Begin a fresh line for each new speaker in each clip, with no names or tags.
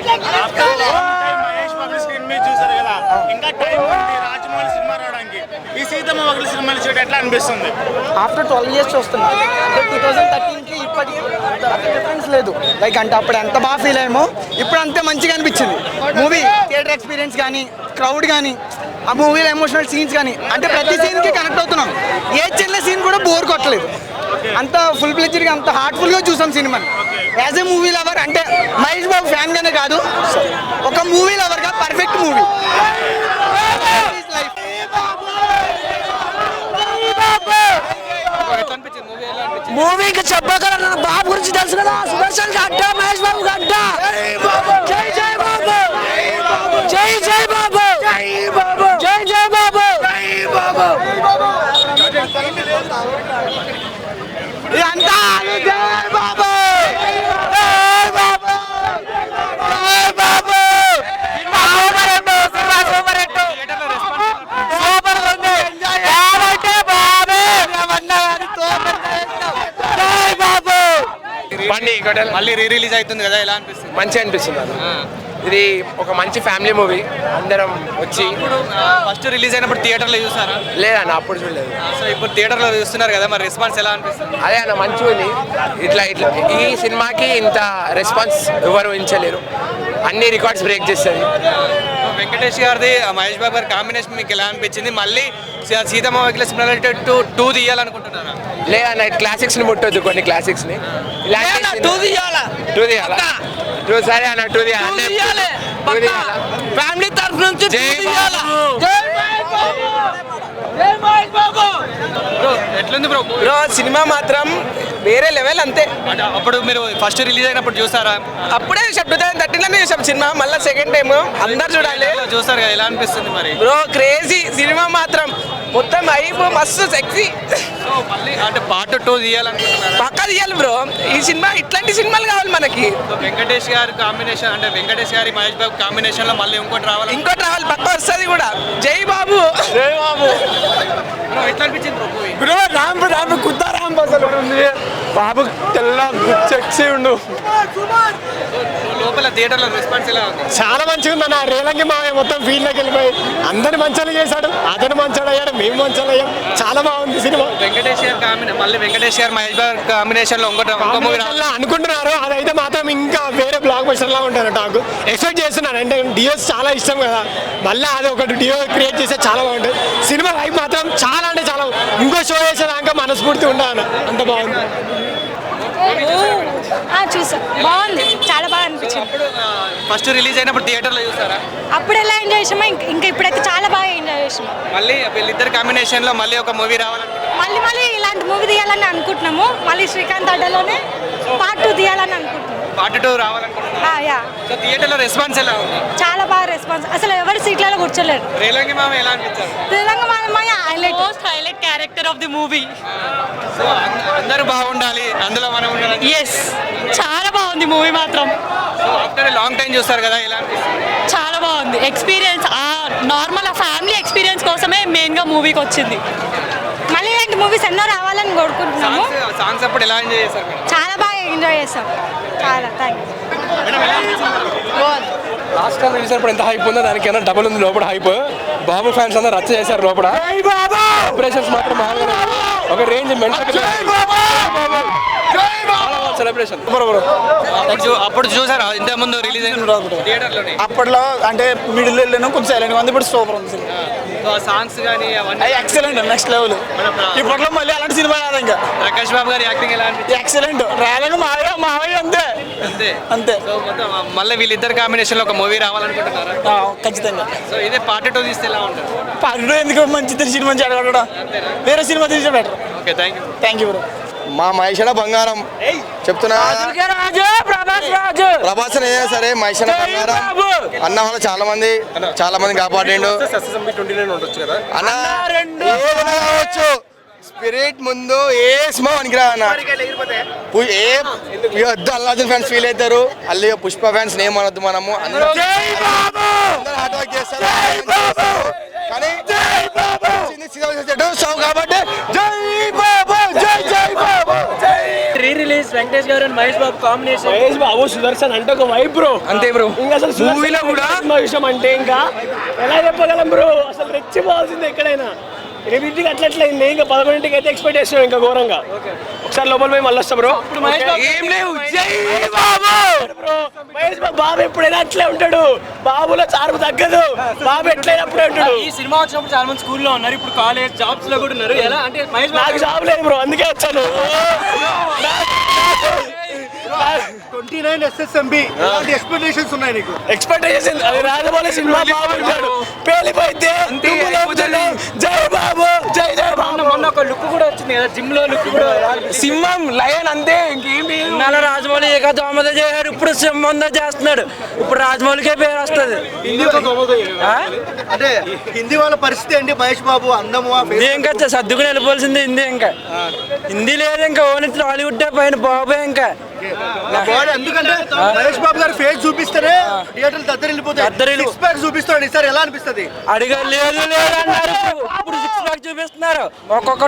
Mahesh Babu screen మీద చూసారు కదా, ఇంకా టైం ఉంది రాజమౌళి సినిమా రావడానికి. ఈ సీతమ్మ వాకిలి సినిమాలు చూడటం ఎట్లా అనిపిస్తుంది?
ఆఫ్టర్ 12 years చూస్తున్నా. అంటే 2013కి ఇప్పటికి డిఫరెన్స్ లేదు. లైక్ అంటే అప్పుడు ఎంత బాగా ఫీల్ అయ్యామో ఇప్పుడు అంతే మంచిగా అనిపించింది. మూవీ థియేటర్ ఎక్స్పీరియన్స్ కానీ, క్రౌడ్ కానీ, ఆ మూవీలో ఎమోషనల్ సీన్స్ కానీ, అంటే ప్రతి సీన్కి కనెక్ట్ అవుతున్నాం. ఏ చిన్న సీన్ కూడా బోర్ కొట్టలేదు. అంత ఫుల్ ప్లెజ్డ్గా, అంత హార్ట్ఫుల్గా చూసాం సినిమాని. యాజ్ ఏ మూవీ లవర్, అంటే మహేష్ బాబు ఫ్యాన్గానే కాదు, ఒక మూవీ లవర్గా పర్ఫెక్ట్ మూవీ.
మూవీ ఇంకా చెప్పగల బాబు గురించి తెలుసు కదా, సుదర్శన్ గడ్డ, మహేష్ బాబు గడ్డ. జై జై బాబు, జై జై బాబు, జై జై బాబు,
ఇదంతా జై బాబు,
మళ్ళీ రీ రిలీజ్ అవుతుంది కదా, ఎలా అనిపిస్తుంది?
మంచిగా అనిపిస్తుంది. ఇది ఒక మంచి ఫ్యామిలీ మూవీ, అందరం వచ్చి.
ఫస్ట్ రిలీజ్ అయినప్పుడు థియేటర్లో చూసారా?
లేదన్న, అప్పుడు చూడలేదు.
సో ఇప్పుడు థియేటర్లో చూస్తున్నారు కదా, మరి రెస్పాన్స్ ఎలా అనిపిస్తుంది?
అదే అన్న, మంచిగా ఉంది. ఇట్లా ఈ సినిమాకి ఇంత రెస్పాన్స్ ఎవరు ఊహించలేరు. అన్ని రికార్డ్స్ బ్రేక్ చేస్తుంది.
వెంకటేష్ గారిది మహేష్ బాబు గారి కాంబినేషన్ మీకు ఎలా అనిపించింది? మళ్ళీ సీతమ్మ వాకిలి సినిమా టూ తీయాలనుకుంటున్నారా?
లేదన్న, క్లాసిక్స్ ని ముట్టొద్దు, కొన్ని క్లాసిక్స్ ని.
టూ తీయాలా?
సరే అన్న, టూ తీయాలి.
ఫ్యామిలీ తరఫు నుంచి
ఎట్లుంది బ్రో?
బ్రో సినిమా మాత్రం వేరే లెవెల్ అంతే.
అప్పుడు మీరు ఫస్ట్ రిలీజ్ అయినప్పుడు చూసారా?
అప్పుడే 2013లోనే చూసాం సినిమా, మళ్ళీ సెకండ్ టైం అందరు చూడాలి.
చూసారు కదా, ఎలా అనిపిస్తుంది మరి?
బ్రో క్రేజీ సినిమా మాత్రం, మొత్తం హైప్, మస్తు సెక్సీ.
సో మళ్ళీ అంటే పార్ట్ 2 తీయాలనుకుంటున్నారా?
పక్కా తీయాలి బ్రో, ఈ సినిమా ఇట్లాంటి సినిమాలు కావాలి మనకి.
వెంకటేష్ గారి కాంబినేషన్, అంటే వెంకటేష్ గారి మహేష్ బాబు కాంబినేషన్ లో మళ్ళీ ఇంకోటి రావాలి
పక్కా వస్తుంది కూడా. జై బాబు,
జై బాబు.
ఎట్లా అనిపించింది
బ్రో? రామ్ కుద్దారాం బాబు తెల్ల సెక్సీ ఉండు.
లోపల థియేటర్లో రెస్పాన్స్ ఎలా ఉంది?
చాలా మంచిగా ఉంది అన్న. రేలంగి మావయ్య మొత్తం ఫీల్డ్లోకి వెళ్ళిపోయి అందరిని మంచిగా చేశాడు. అతను మంచిగా అయ్యాడు, మేము మంచిగా అయ్యాం. చాలా బాగుంది సినిమా.
వెంకటేష్ గారు మళ్ళీ వెంకటేష్ గారు మహేష్ బాబు కాంబినేషన్ లో ఇంకో మూవీ
అనుకుంటున్నారు. అదైతే మాత్రం ఇంకా వేరే బ్లాక్ బస్టర్ లా ఉంటారు. నాకు ఎక్స్పెక్ట్ చేస్తున్నాను. అంటే డియోస్ చాలా ఇష్టం కదా, మళ్ళీ అది ఒకటి డియో క్రియేట్ చేస్తే చాలా బాగుంటుంది సినిమా. లైఫ్ మాత్రం చాలా అంటే చాలా, ఇంకో షో చేసేదాకా మనస్ఫూర్తి ఉండాలి. అంత బాగుంది.
చూసా, బాగుంది, చాలా బాగా అనిపించింది.
ఫస్ట్ రిలీజ్ అయినప్పుడు థియేటర్లో చూసారా?
అప్పుడు ఎలా ఎంజాయ్ చేసామో ఇంకా ఇప్పుడైతే చాలా బాగా ఎంజాయ్ చేసాము.
మళ్ళీ వీళ్ళిద్దరు కాంబినేషన్ లో మళ్ళీ ఒక మూవీ రావాలని
మళ్ళీ ఇలాంటి మూవీ తీయాలని అనుకుంటున్నాము. మళ్ళీ శ్రీకాంత్ అడ్డలోనే పార్ట్ 2 తీయాలని అనుకుంటున్నాము.
పార్ట్ 2 రావాలనుకుంటున్నారా? సో థియేటర్లో రెస్పాన్స్ ఎలా ఉంది?
చాలా బాగా రెస్పాన్స్, అసలు ఎవరు సీట్లలో కూర్చోలేరు.
రేలంగి మామ ఎలా అనిపించారు?
రేలంగి మామ highlight character of the movie.
So అందరూ బాగుండాలి, అందులో మనం ఉండాలి.
ఎస్, చాలా బాగుంది మూవీ మాత్రం.
సో ఆఫ్టర్ లాంగ్ టైం చూస్తారు కదా, ఎలా అనిపిస్తుంది?
చాలా బాగుంది ఎక్స్పీరియన్స్. నార్మల్ ఫ్యామిలీ ఎక్స్పీరియన్స్ కోసమే మెయిన్గా మూవీకి వచ్చింది. మళ్ళీ ఇలాంటి మూవీస్ ఎన్నో రావాలని కోరుకుంటున్నాము.
సాంగ్స్ అప్పుడు ఎలా ఎంజాయ్ చేశారు?
చాలా బాగా ఎంజాయ్ చేస్తాం. చాలా థ్యాంక్స్.
లాస్ట్ టైం చూసినప్పుడు ఎంత హైప్ ఉందో దానికైనా డబుల్ ఉంది లోపల హైప్. బాబు ఫ్యాన్స్ అందరూ రచ్చ చేశారు లోపల. సెలబ్రేషన్స్ మాత్రం ఒక రేంజ్ సెలబ్రేషన్.
అప్పుడు చూసారా ఇంతకు ముందు రిలీజ్ అయిన థియేటర్లోనే?
అప్పట్లో అంటే మిడిల్ వెళ్ళాను, కొంచెం సైలెంట్ ఉంది. ఇప్పుడు సూపర్ ఉంది సినిమా.
సాంగ్స్ కానీ అవన్నీ
ఎక్సలెంట్, నెక్స్ట్ లెవెల్. ఇప్పట్లో మళ్ళీ అలాంటి సినిమా కాదు.
ప్రకాష్ బాబు గారి యాక్టింగ్ ఎలా అనిపించింది?
ఎక్సలెంట్. రాలేక మావయ్య అంతే అంతే.
సో మొత్తం మళ్ళీ వీళ్ళిద్దరు కాంబినేషన్ లో ఒక మూవీ రావాలనుకుంటున్నారా?
ఖచ్చితంగా.
సో ఇదే పార్ట్ 2 తీస్తే ఎలా ఉంటుంది?
పార్ట్ 2 ఎందుకు, మంచి సినిమా మంచి అడగడం, వేరే సినిమా తీస్తే better.
Okay, thank you
bro.
మా మహేష్ బంగారం చెప్తున్నా. ప్రభాస్ అయినా సరే మహేష్ బంగారం అన్న వాళ్ళు చాలా మంది కాపాడిండు అన్న. ఏదైనా కావచ్చు, స్పిరిట్ ముందు ఏ స్మో అనికిరా అన్న. వద్దు, అల్లాజన్ ఫ్యాన్స్ ఫీల్ అవుతారు, అల్లి పుష్ప ఫ్యాన్స్ నేమ్ అనొద్దు. మనము అందరూ హార్డ్ వర్క్ చేస్తారు కానీ సో కాబట్టి జై బాబు, జై జై బాబు.
రీ release Venkatesh garu and Mahesh Babu combination.
Mahesh Babu Sudarshan అంటే ఒక వైబ్ బ్రో.
అంతే బ్రో.
ఇంకా అసలు మూవీలో కూడా విషయం అంటే ఇంకా ఎలా చెప్పగలం బ్రో, అసలు రెచ్చిపోవాల్సింది ఎక్కడైనా. 8ంటికి అట్లట్లయింది, ఇంకా 11ంటికి అయితే ఎక్స్పెక్ట్ చేస్తున్నాం ఇంకా ఘోరంగా. ఒకసారి లోపల పోయి మళ్ళీ వస్తాం బ్రో.
ఏం లేవు, జై బాబు
బ్రో మహేష్ బాబు బాబు ఎప్పుడైనా అట్లే ఉంటాడు, బాబులో చార్పు తగ్గదు, బాబు ఎట్లయినా అప్పుడే ఉంటాడు.
ఈ సినిమా వచ్చినప్పుడు చాలా మంది స్కూల్లో ఉన్నారు, ఇప్పుడు కాలేజ్ జాబ్స్ లో కూడా ఉన్నారు. ఎలా అంటే మహేష్ బాబు
నాకు జాబ్ లేదు బ్రో, అందుకే వచ్చాను.
29 SSMB ఎక్స్పెక్టేషన్స్ ఉన్నాయి నీకు?
ఎక్స్పెక్టేషన్ అది రాజమౌళి సినిమా బాగుంటాడు, పేలిపోయితే జై బాబు జై జై బాబు.
మొన్న ఒక లుక్ కూడా వచ్చింది కదా, జిమ్ లో లుక్ కూడా.
సింహం లయన్ అంతే, ఇంకేమి.
ఇన్నాళ్ళ రాజమౌళి ఏకదోమద చేశారు, ఇప్పుడు సింహంద చేస్తున్నాడు. ఇప్పుడు రాజమౌళికే పేరు వస్తుంది.
అంటే హిందీ వాళ్ళ పరిస్థితి ఏంటి? మహేష్ బాబు అందము
హిందీ ఇంకా సర్దుకుని వెళ్ళిపోవాల్సింది హిందీ. ఇంకా హిందీ లేదు, ఇంకా ఓన్లీ హాలీవుడ్ పైన బాబే. ఇంకా
ఎందుకంటే మహేష్ బాబు గారు ఫేస్ చూపిస్తేనే థియేటర్లు దద్దరిల్లిపోతాయి. సిక్స్ ప్యాక్ చూపిస్తాడు, ఈసారి ఎలా అనిపిస్తుంది?
అడిగా లేదు లేదు అన్నారు, ఇప్పుడు 6 ప్యాక్ చూపిస్తున్నారు. ఒక్కొక్క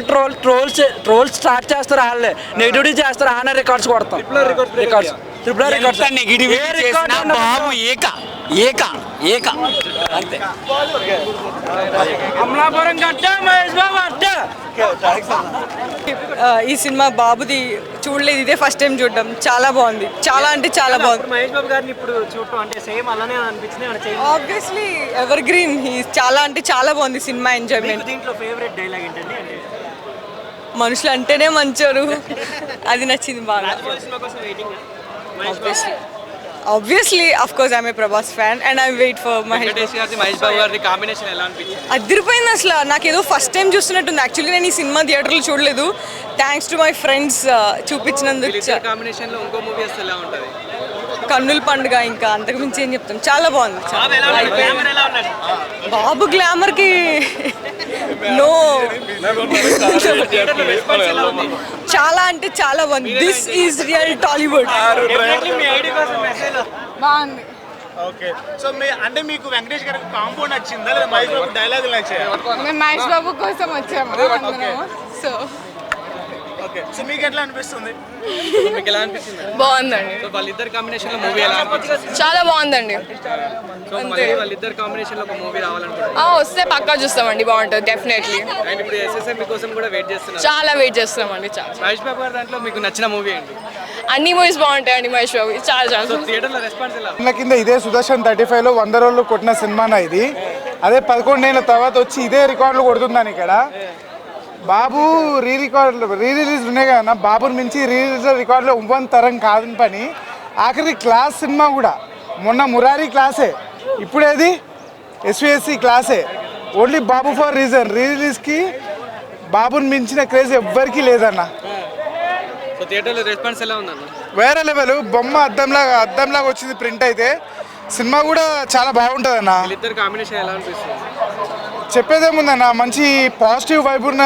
ట్రోల్స్ స్టార్ట్ చేస్తారు, వాళ్ళే నెగిటివిటీ చేస్తారు, ఆన రికార్డ్స్ కొడతాం. రికార్డ్స్
బాబు ఏక అంతే.
అమలాపురం గడ్డ మహేష్ బాబు అడ్డ.
ఈ సినిమా బాబుది చూడలేదు, ఇదే ఫస్ట్ టైం చూడడం. చాలా బాగుంది, చాలా అంటే చాలా బాగుంది.
మహేష్ బాబు గారిని ఇప్పుడు చూడటం అంటే సేమ్ అలానే అనిపించింది.
ఆబ్వియస్లీ ఎవర్ గ్రీన్, చాలా అంటే చాలా బాగుంది సినిమా. ఎంజాయ్మెంట్.
దీంట్లో ఫేవరెట్ డైలాగ్ ఏంటండి? అంటే
మనుషులు అంటేనే మంచోరు, అది నచ్చింది బాగా. Obviously, of course, I'm a Prabhas fan and I wait for
Venkatesh గారి మహేష్ బాబు గారి కాంబినేషన్ ఎలా అనిపించింది?
అదిరిపోయింది అసలు. నాకు ఏదో ఫస్ట్ టైం చూస్తున్నట్టుంది. యాక్చువల్లీ నేను ఈ సినిమా థియేటర్లో చూడలేదు. థ్యాంక్స్ టు మై ఫ్రెండ్స్ చూపించినందుకు.
కాంబినేషన్ లో ఇంకో మూవీ వస్తే ఎలా ఉంటుంది?
కన్నుల పండుగ, ఇంకా అంతకు మించి ఏం చెప్తాం. చాలా బాగుంది. బాబు గ్లామర్ కి నో, చాలా అంటే చాలా బాగుంది. This is real Tollywood. బాగుంది.
ఓకే, సో అంటే మీకు వెంకటేష్ గారికి కాంపౌండ్ నచ్చిందా లేదా మహేష్ బాబు డైలాగులు నచ్చాయా?
మేము మహేష్ బాబు కోసం వచ్చాము. సో
ఓకే, సో మీకు ఎట్లా అనిపిస్తుంది?
మీకు ఎలా అనిపించింది?
బాగుందండి.
సో వాళ్ళిద్దరు కాంబినేషన్ లో మూవీ ఎలా అనిపించింది?
చాలా బాగుందండి.
సో మళ్ళీ వాళ్ళిద్దరు కాంబినేషన్ లో ఒక మూవీ రావాలనుకుంటున్నాను.
వస్తే పక్కా చూస్తామండి, బాగుంటుంది డెఫినెట్లీ.
అండ్ ఇప్పుడు SSMB కోసం కూడా వెయిట్ చేస్తున్నారు.
చాలా వెయిట్ చేస్తామండి. చాలా.
మహేష్ బాబు గారి దాంట్లో మీకు నచ్చిన మూవీ ఏంటి?
అన్ని మూవీస్ బాగుంటాయండి మహేష్ బాబు. చాలా
సో థియేటర్లో రెస్పాన్స్ ఎలా?
నా కింద ఇదే సుదర్శన్ 35లో 100 రోజులు కొట్టిన సినిమానా ఇది. అదే 11 ఏళ్ళ తర్వాత వచ్చి ఇదే రికార్డులు కొడుతుందని ఇక్కడ. బాబు రీ రిలీజ్ ఉన్నాయి కదా, బాబుని మించి రీ రిలీజ్ రికార్డులో ఉవ్వని తరం కాదని పని. ఆఖరి క్లాస్ సినిమా కూడా మొన్న మురారి క్లాసే, ఇప్పుడేది SVSC క్లాసే. Only Babu for reason. Re రిలీజ్కి బాబుని మించిన క్రేజ్ ఎవ్వరికీ లేదన్న.
సో థియేటర్లో రెస్పాన్స్ ఎలా ఉందన్న?
వేరే లెవెల్. బొమ్మ అద్దంలాగా వచ్చింది ప్రింట్ అయితే. సినిమా కూడా చాలా బాగుంటుంది అన్న.
వీళ్ళిద్దరు కాంబినేషన్ ఎలా అనిపిస్తుంది?
చెప్పేదేముందన్న, మంచి పాజిటివ్ వైబ్ ఉన్న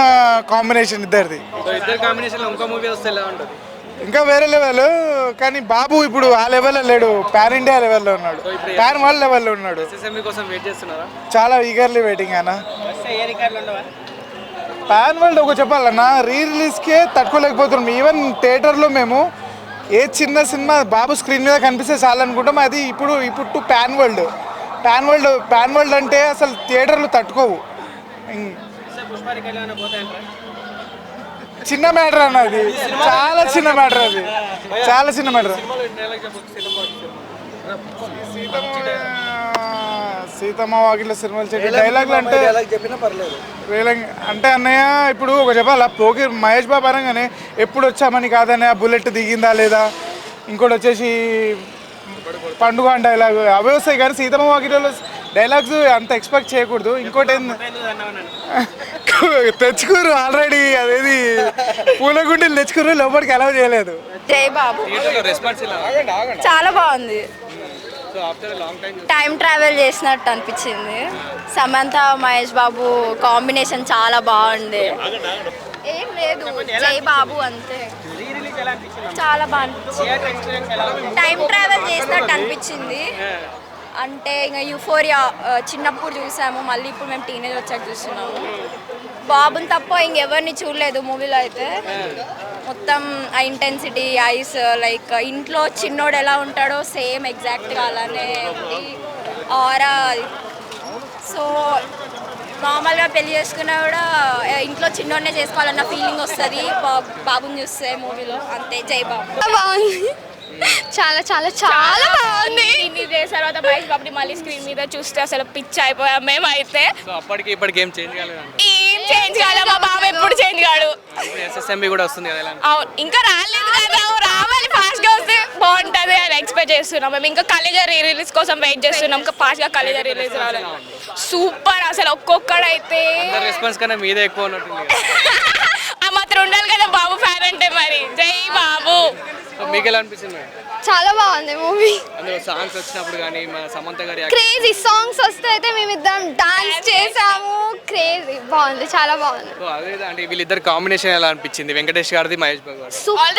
కాంబినేషన్ ఇద్దరిది.
సో ఇద్దరు కాంబినేషన్ లో ఇంకో మూవీ వస్తే ఎలా ఉంటుంది?
ఇంకా వేరే లెవెల్. కానీ బాబు ఇప్పుడు ఆ లెవెల్లో లేడు, పాన్ ఇండియా లెవెల్లో ఉన్నాడు, పాన్ వరల్డ్ లెవెల్లో ఉన్నాడు.
SSMB కోసం వెయిట్ చేస్తున్నారా?
చాలా ఈగర్లీ వెయిటింగ్ అన్న. పాన్ వరల్డ్ ఒక చెప్పాలన్న, రీ రిలీజ్కే తట్టుకోలేకపోతున్నాం. ఈవెన్ థియేటర్లో మేము ఏ చిన్న సినిమా బాబు స్క్రీన్ మీద కనిపిస్తే చాలనుకుంటాం. అది ఇప్పుడు టు పాన్ వరల్డ్ అంటే అసలు థియేటర్లు తట్టుకోవు. చిన్న మ్యాటర్ అన్న, అది చాలా చిన్న మ్యాటర్, అది చాలా చిన్న మ్యాటర్. సీతమ్మ వాకిట్లో సినిమాలు చెట్టు డైలాగులు అంటే అంటే అన్నయ్య ఇప్పుడు ఒక చెప్పాలా, పోకి మహేష్ బాబు అనగానే ఎప్పుడు వచ్చామని కాదన్నయ్య, బుల్లెట్ దిగిందా లేదా, ఇంకోటి వచ్చేసి పండుగ డైలాగ్ అవే వస్తాయి. కానీ సీతమ్మ వాకిట్లో డైలాగ్స్ అంత ఎక్స్పెక్ట్ చేయకూడదు. ఇంకోటి ఏంది, తెచ్చుకోరు ఆల్రెడీ, అదేది పూలగుండీలు తెచ్చుకోరు, లోపలికి అలౌ చేయలేదు.
జై బాబు చాలా బాగుంది. టైం ట్రావెల్ చేసినట్టు అనిపించింది. సమంత మహేష్ బాబు కాంబినేషన్ చాలా బాగుంది. ఏం లేదు, జై బాబు అంతే. చాలా బాగా టైం ట్రావెల్ చేసినట్టు అనిపించింది. అంటే ఇంకా యూఫోరియా చిన్నప్పుడు చూసాము, మళ్ళీ ఇప్పుడు మేము టీనేజ్ వచ్చాక చూస్తున్నాము. బాబుని తప్ప ఇంకెవరిని చూడలేదు మూవీలో అయితే. మొత్తం ఆ ఇంటెన్సిటీ ఐస్ లైక్ ఇంట్లో చిన్నోడు ఎలా ఉంటాడో సేమ్ ఎగ్జాక్ట్గా అలానే ఉంది ఆరా. సో నార్మల్గా పెళ్లి చేసుకున్నా కూడా ఇంట్లో చిన్నోడనే చేసుకోవాలన్న ఫీలింగ్ వస్తుంది బాబుని చూస్తే మూవీలో. అంతే, జై బాబు.
బాగుంది, చాలా చాలా చాలా బాగుంది.
ఇన్ని డేస్ తర్వాత మహేష్ బాబుని మళ్ళీ స్క్రీన్ మీద చూస్తే అసలు పిచ్ అయిపోయాం మేమైతే.
సో అప్పటికి ఇప్పటికి ఏం చేంజ్ కాలేదండి.
ఏం చేంజ్ కాలే, మా బాబు ఎప్పుడు చేంజ్ కాడు.
ఎస్ఎస్ఎంబి కూడా వస్తుంది కదా.
అవును, ఇంకా రాలేదు కదా, రావాలి ఫాస్ట్గా వస్తే బాగుంటుంది అని ఎక్స్పెక్ట్ చేస్తున్నాం మేము. ఇంకా కలేజా రిలీజ్ కోసం వెయిట్ చేస్తున్నాం, ఇంకా ఫాస్ట్గా కలేజా రిలీజ్ రాలేదు. సూపర్ అసలు, ఒక్కొక్కడైతే
రెస్పాన్స్ కన్నా మీదే ఎక్కువ ఉన్నట్టుంది.
ఆ మాత్రం ఉండాలి కదా బాబు ఫ్యాన్ అంటే. మరి జై బాబు.
మీకు ఎలా అనిపిస్తుంది?
చాలా బాగుంది మూవీ.
అందులో సాంగ్స్ వచ్చినప్పుడు కానీ మన సమంత గారి
క్రేజీ సాంగ్స్ వస్తే అయితే మేమిద్దరం డాన్స్ చేసాము. క్రేజీ బాగుంది, చాలా బాగుంది.
అదే అంటే వీళ్ళిద్దరు కాంబినేషన్ ఎలా అనిపించింది, వెంకటేష్ గారిది మహేష్ బాబు గారు?
సూపర్,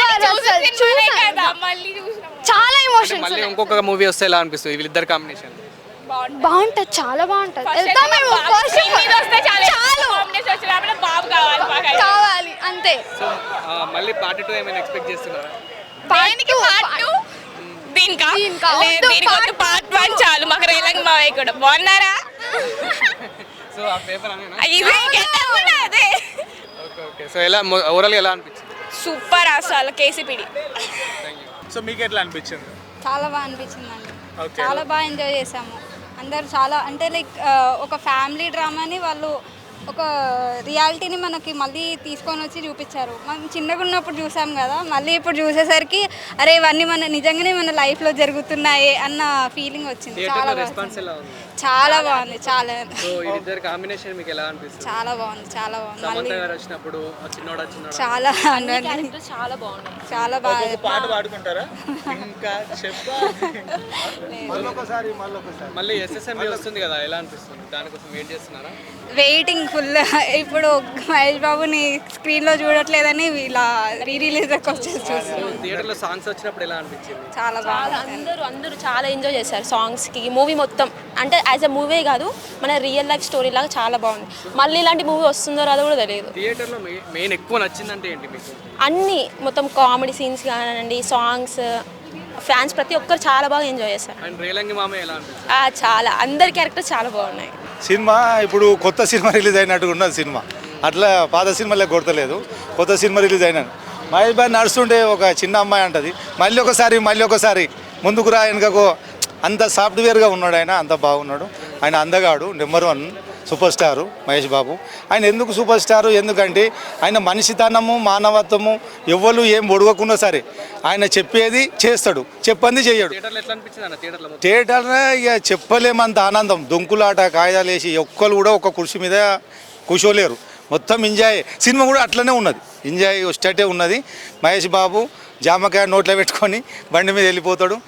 చాలా ఎమోషన్స్.
మళ్ళీ ఇంకొక మూవీ వస్తే ఎలా అనిపిస్తుంది వీళ్ళిద్దరు కాంబినేషన్?
బాగుంటది, చాలా బాగుంటది. కావాలి అంతే.
సో మళ్ళీ పార్ట్ 2 ఏమైనా ఎక్స్పెక్ట్ చేస్తున్నారా?
దీనికి పార్ట్ 1 చాలు మాకు. రేలంగి మావయ్య కూడా బాగున్నారా?
సో ఆ పేపర్ అనేనా?
అదే
ఓకే ఓకే. సో ఎలా ఓవరాల్ ఎలా అనిపించింది?
సూపర్ అసలు, కేసీపీడి.
సో మీకు ఎట్లా అనిపించింది?
చాలా బాగా అనిపించింది అండి.
Okay.
చాలా బాగా ఎంజాయ్ చేసాము అందరూ. చాలా అంటే లైక్ ఒక ఫ్యామిలీ డ్రామాని వాళ్ళు ఒక రియాలిటీని మనకి మళ్ళీ తీసుకొని వచ్చి చూపించారు. మనం చిన్నగా ఉన్నప్పుడు చూసాం కదా, మళ్ళీ ఇప్పుడు చూసేసరికి అరే ఇవన్నీ నిజంగానే మన లైఫ్లో జరుగుతున్నాయి అన్న ఫీలింగ్ వచ్చింది. చాలా
రెస్పాన్స్ ఎలా ఉంది?
చాలా బాగుంది, చాలా
సో వీళ్ళిద్దరు కాంబినేషన్ మీకు ఎలా అనిపిస్తుంది?
చాలా బాగుంది, చాలా బాగుంది.
సమంత గారు వచ్చినప్పుడు చిన్నోడా
చాలా
చాలా బాగున్నాయి,
చాలా బాగా.
పాట పాడుకుంటారా? ఇంకా
మళ్ళీ ఎస్ఎస్ఎంబి వస్తుంది కదా, ఎలా అనిపిస్తుంది? దానికోసం వెయిట్ చేస్తున్నారా?
Waiting full. ఇప్పుడు మహేష్ బాబుని స్క్రీన్లో చూడట్లేదని ఇలా రిలీజ్కి వచ్చేసి చూస్తున్నాం.
థియేటర్లో సాంగ్స్ వచ్చినప్పుడు ఎలా అనిపించింది?
చాలా బాగా.
అందరూ చాలా ఎంజాయ్ చేశారు సాంగ్స్కి. మూవీ మొత్తం అంటే యాజ్ అ మూవీ కాదు, మన రియల్ లైఫ్ స్టోరీ లాగా చాలా బాగుంది. మళ్ళీ ఇలాంటి మూవీ వస్తుందో రాదో కూడా తెలియదు.
థియేటర్లో మెయిన్ ఎక్కువ నచ్చిందంటే ఏంటి మీకు?
అన్నీ మొత్తం కామెడీ సీన్స్ కానివ్వండి, సాంగ్స్, ఫ్యాన్స్ ప్రతి ఒక్కరు చాలా బాగా ఎంజాయ్ చేశారు.
అండ్ రేలంగి మామయ్య ఎలా అనిపిస్తుంది?
చాలా, అందరి క్యారెక్టర్స్ చాలా బాగున్నాయి.
సినిమా ఇప్పుడు కొత్త సినిమా రిలీజ్ అయినట్టుగా ఉన్నది సినిమా. అట్లా పాత సినిమాలే కొడతలేదు, కొత్త సినిమా రిలీజ్ అయినాను. మహేష్ బాబు నడుస్తుంటే ఒక చిన్న అమ్మాయి అంటది మళ్ళీ ఒకసారి ముందుకు రా వెనుకకు. అంత సాఫ్ట్వేర్గా ఉన్నాడు ఆయన, అంత బాగున్నాడు ఆయన. అందగాడు, number 1 super star Mahesh Babu. ఆయన ఎందుకు సూపర్ స్టారు? ఎందుకంటే ఆయన మనిషితనము, మానవత్వము, ఎవ్వరు ఏం ఒడవకున్నా సరే ఆయన చెప్పేది చేస్తాడు, చెప్పంది చేయడు.
థియేటర్లో ఎట్లా అనిపించింది అన్న?
థియేటర్ ఇక చెప్పలేమంత ఆనందం. దొంకులాట, కాయదాలు వేసి ఒక్కరు కూడా ఒక కుర్చీ మీద కూర్చోలేరు. మొత్తం ఎంజాయ్. సినిమా కూడా అట్లనే ఉన్నది, ఎంజాయ్ వచ్చేటే ఉన్నది. మహేష్ బాబు జామకాయ నోట్లో పెట్టుకొని బండి మీద వెళ్ళిపోతాడు.